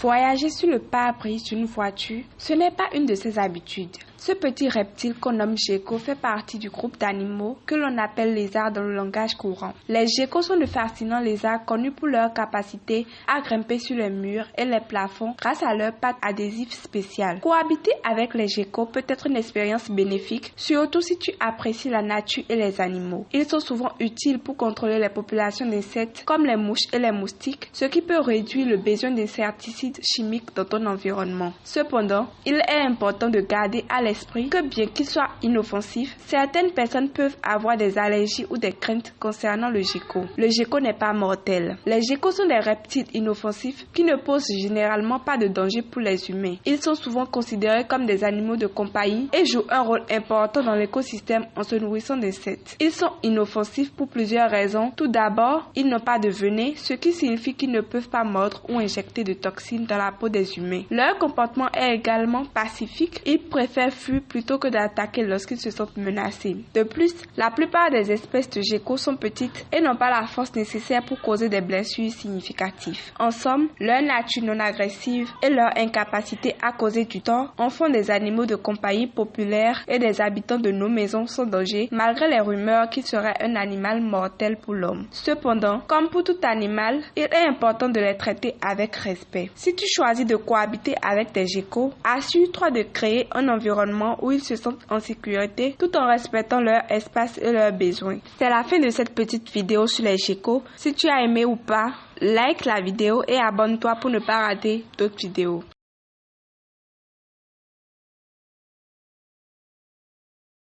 Voyager sur le pare-brise d'une voiture, ce n'est pas une de ses habitudes. Ce petit reptile qu'on nomme gecko fait partie du groupe d'animaux que l'on appelle lézards dans le langage courant. Les geckos sont de fascinants lézards connus pour leur capacité à grimper sur les murs et les plafonds grâce à leurs pattes adhésives spéciales. Cohabiter avec les geckos peut être une expérience bénéfique, surtout si tu apprécies la nature et les animaux. Ils sont souvent utiles pour contrôler les populations d'insectes comme les mouches et les moustiques, ce qui peut réduire le besoin d'insecticides chimiques dans ton environnement. Cependant, il est important de garder à l'esprit que bien qu'il soit inoffensif, certaines personnes peuvent avoir des allergies ou des craintes concernant le gecko. Le gecko n'est pas mortel. Les geckos sont des reptiles inoffensifs qui ne posent généralement pas de danger pour les humains. Ils sont souvent considérés comme des animaux de compagnie et jouent un rôle important dans l'écosystème en se nourrissant d'insectes. Ils sont inoffensifs pour plusieurs raisons. Tout d'abord, ils n'ont pas de venin, ce qui signifie qu'ils ne peuvent pas mordre ou injecter de toxines dans la peau des humains. Leur comportement est également pacifique. Ils préfèrent fuir plutôt que d'attaquer lorsqu'ils se sentent menacés. De plus, la plupart des espèces de geckos sont petites et n'ont pas la force nécessaire pour causer des blessures significatives. En somme, leur nature non agressive et leur incapacité à causer du tort en font des animaux de compagnie populaires et des habitants de nos maisons sans danger, malgré les rumeurs qu'il serait un animal mortel pour l'homme. Cependant, comme pour tout animal, il est important de les traiter avec respect. Si tu choisis de cohabiter avec des geckos, assure-toi de créer un environnement où ils se sentent en sécurité tout en respectant leur espace et leurs besoins. C'est la fin de cette petite vidéo sur les geckos. Si tu as aimé ou pas, like la vidéo et abonne-toi pour ne pas rater d'autres vidéos.